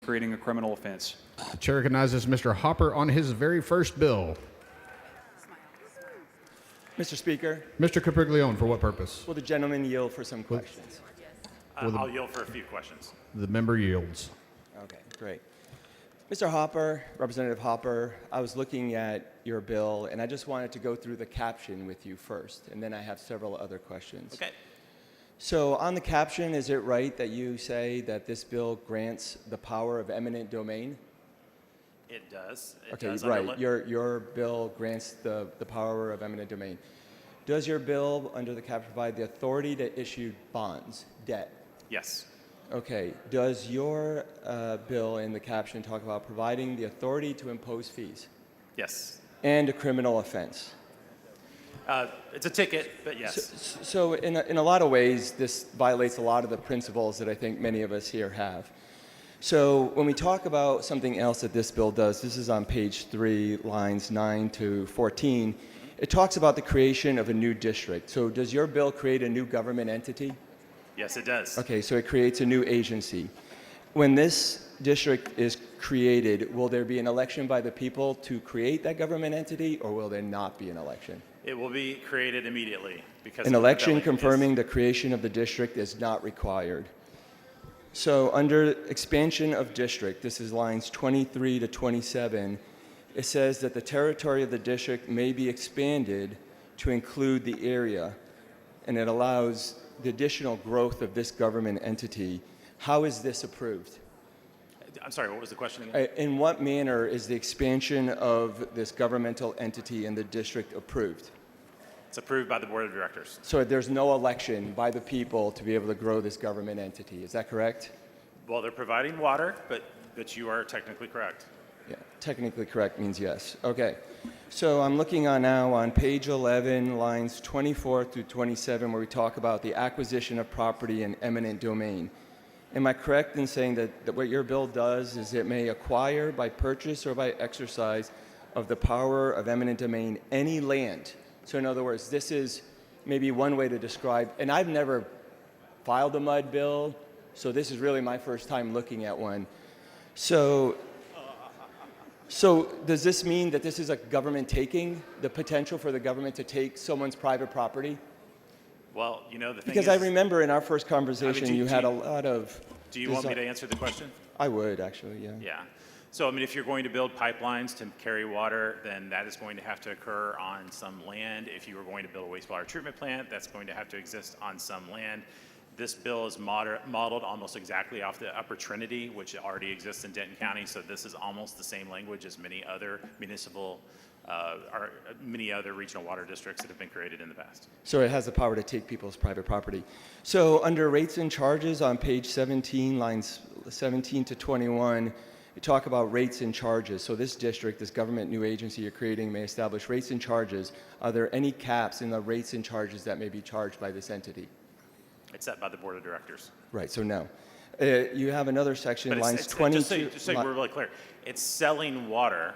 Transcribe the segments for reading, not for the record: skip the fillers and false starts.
creating a criminal offense. Chair recognizes Mr. Hopper on his very first bill. Mr. Speaker, Mr. Capriglione, for what purpose? will the gentleman yield for some questions? I'll yield for a few questions. The member yields. Okay, great. Mr. Hopper, Representative Hopper, I was looking at your bill, and I just wanted to go through the caption with you first, and then I have several other questions. Okay. So on the caption, is it right that you say that this bill grants the power of eminent domain? It does. Okay, does right. Your bill grants the power of eminent domain. Does your bill, under the caption, provide the authority to issue bonds, debt? Yes. Okay. Does your bill in the caption talk about providing the authority to impose fees Yes. and a criminal offense? It's a ticket, but yes. So in a lot of ways, this violates a lot of the principles that I think many of us here have. So when we talk about something else that this bill does, this is on page 3, lines 9 to 14, it talks about the creation of a new district. So does your bill create a new government entity? Yes, it does. Okay, so it creates a new agency. When this district is created, will there be an election by the people to create that government entity, or will there not be an election? It will be created immediately because An the election rebellion confirming the creation of the district is not required. So under expansion of district, this is lines 23 to 27, it says that the territory of the district may be expanded to include the area, and it allows the additional growth of this government entity. How is this approved? I'm sorry, what was the question again? In what manner is the expansion of this governmental entity in the district approved? It's approved by the board of directors. So there's no election by the people to be able to grow this government entity. Is that correct? Well, they're providing water, but you are technically correct. Yeah, technically correct means yes. Okay. So I'm looking on now on page 11, lines 24 through 27, where we talk about the acquisition of property in eminent domain. Am I correct in saying that what your bill does is it may acquire by purchase or by exercise of the power of eminent domain any land? So in other words, this is maybe one way to describe, and I've never filed a MUD bill, so this is really my first time looking at one. So does this mean that this is a government taking, the potential for the government to take someone's private property? Well, you know, the thing Because is, I remember in our first conversation, do- you do had a you- lot of... do you want me to answer the question? I would, actually, yeah. Yeah. So, I mean, if you're going to build pipelines to carry water, then that is going to have to occur on some land. If you were going to build a wastewater treatment plant, that's going to have to exist on some land. This bill is modeled almost exactly off the Upper Trinity, which already exists in Denton County. So this is almost the same language as many other many other regional water districts that have been created in the past. So it has the power to take people's private property. So under rates and charges on page 17, lines 17 to 21, you talk about rates and charges. So this district, this government new agency you're creating may establish rates and charges. Are there any caps in the rates and charges that may be charged by this entity? It's set by the board of directors. Right, so no. You have another section, But lines it's 22. just so we're really clear, it's selling water.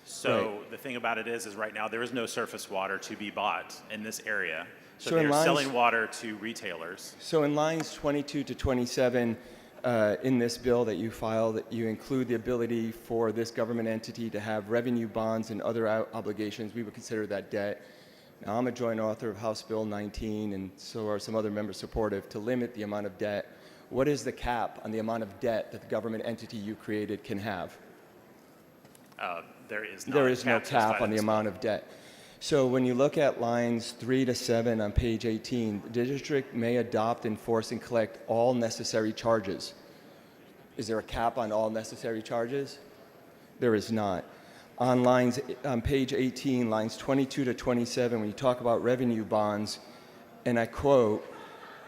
So Right. the thing about it is right now there is no surface water to be bought in this area. So, So in they're lines- selling water to retailers. So in lines 22 to 27 in this bill that you filed, you include the ability for this government entity to have revenue bonds and other obligations. We would consider that debt. Now, I'm a joint author of House Bill 19, and so are some other members supportive, to limit the amount of debt. What is the cap on the amount of debt that the government entity you created can have? There is, There is no specified cap on in the this amount of debt. So when you look at lines 3 to 7 on page 18, the district may adopt, enforce, and collect all necessary charges. Is there a cap on all necessary charges? There is not. On page 18, lines 22 to 27, when you talk about revenue bonds, and I quote,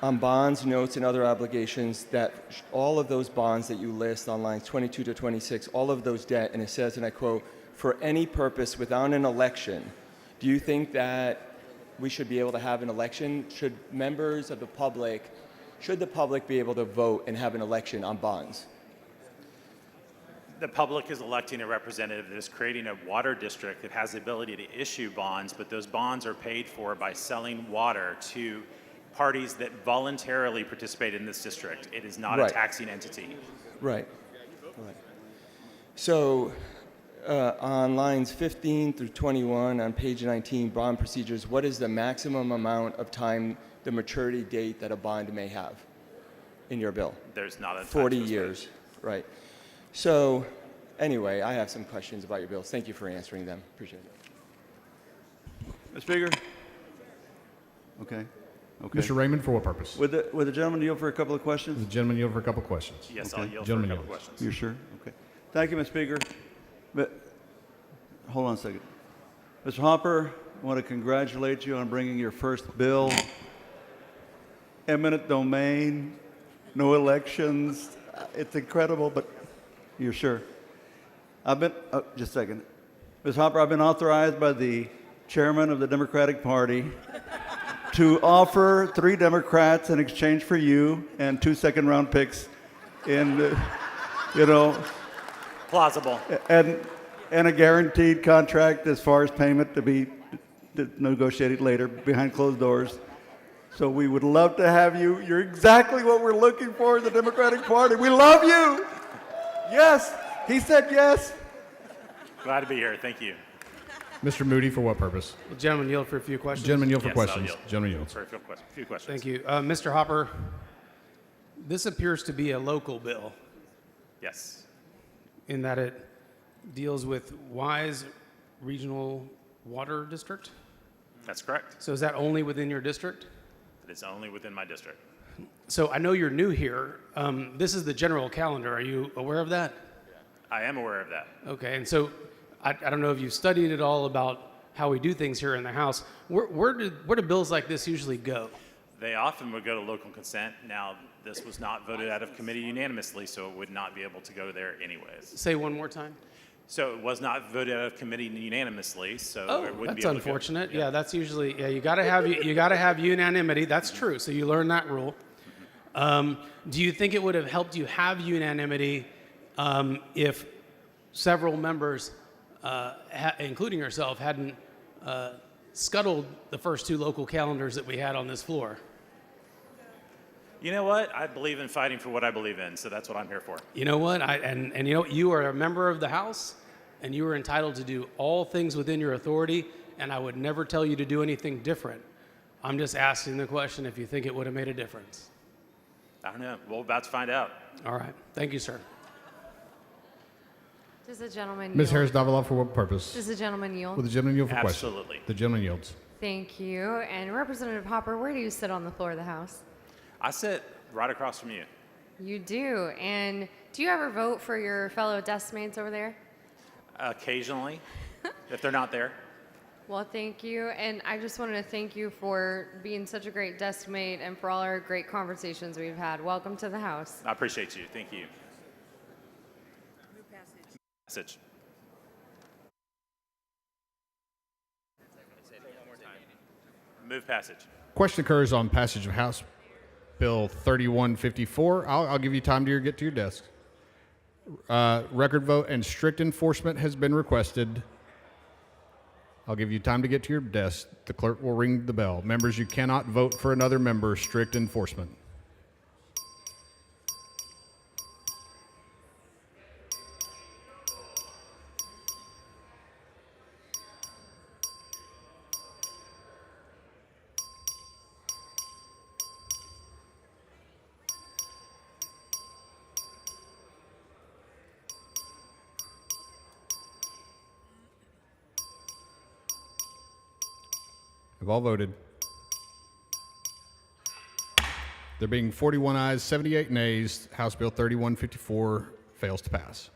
on bonds, notes, and other obligations, that all of those bonds that you list on lines 22 to 26, all of those debt, and it says, and I quote, for any purpose without an election. Do you think that we should be able to have an election? Should members of the public, should the public be able to vote and have an election on bonds? The public is electing a representative that is creating a water district that has the ability to issue bonds, but those bonds are paid for by selling water to parties that voluntarily participate in this district. It is not a Right. taxing entity. Right. So on lines 15 through 21 on page 19, bond procedures, what is the maximum amount of time, the maturity date that a bond may have in your bill? There's not a time 40 specified. years, right. So anyway, I have some questions about your bills. Thank you for answering them. Appreciate it. Mr. Speaker? Okay. Okay. Mr. Raymond, for what purpose? Would the gentleman yield for a couple of The questions? gentleman yield for a couple of questions. Yes, Okay. I'll yield for a Gentleman couple yields. questions. You're sure? Okay. Thank you, Mr. Speaker. But, hold on a second. Mr. Hopper, I want to congratulate you on bringing your first bill. Eminent domain, no elections. It's incredible, but you're sure? Just a second. Ms. Hopper, I've been authorized by the chairman of the Democratic Party to offer 3 Democrats in exchange for you and 2 second-round picks in, Plausible. and a guaranteed contract as far as payment to be negotiated later behind closed doors. So we would love to have you. You're exactly what we're looking for in the Democratic Party. We love you. Yes. He said yes. Glad to be here. Thank you. Mr. Moody, for what purpose? The gentleman yield for a few questions. Gentleman yield for Yes, I'll questions. yield. Gentleman yields. For a few questions. Thank you. Mr. Hopper, this appears to be a local bill Yes. in that it deals with Wise Regional Water District. That's correct. So is that only within your district? It is only within my district. So I know you're new here. This is the general calendar. Are you aware of that? I am aware of that. Okay, and so I don't know if you've studied at all about how we do things here in the House. Where do bills like this usually go? They often would go to local consent. Now, this was not voted out of committee unanimously, so it would not be able to go there anyways. Say one more time. So it was not voted out of committee unanimously, so Oh, it wouldn't that's be able to go. unfortunate. Yeah, that's usually you got to have unanimity. That's true. So you learn that rule. Do you think it would have helped you have unanimity if several members, including yourself, hadn't scuttled the first 2 local calendars that we had on this floor? You know what? I believe in fighting for what I believe in, so that's what I'm here for. You know what? And you know, you are a member of the House, and you are entitled to do all things within your authority, and I would never tell you to do anything different. I'm just asking the question if you think it would have made a difference. I don't know. We're about to find out. All right. Thank you, sir. Does the gentleman Ms. yield? Harris Davila, for what purpose? Does the gentleman Will yield? the gentleman yield for question? Absolutely. The gentleman yields. Thank you. And Representative Hopper, where do you sit on the floor of the House? I sit right across from you. You do. And do you ever vote for your fellow desk mates over there? Occasionally, if they're not there. Well, thank you. And I just wanted to thank you for being such a great desk mate and for all our great conversations we've had. Welcome to the House. I appreciate you. Thank you. Passage. Move passage. Question occurs on passage of House Bill 3154. I'll give you time to get to your desk. Record vote and strict enforcement has been requested. I'll give you time to get to your desk. The clerk will ring the bell. Members, you cannot vote for another member. Strict enforcement. Have all voted. There being 41 ayes, 78 nays, House Bill 3154 fails to pass.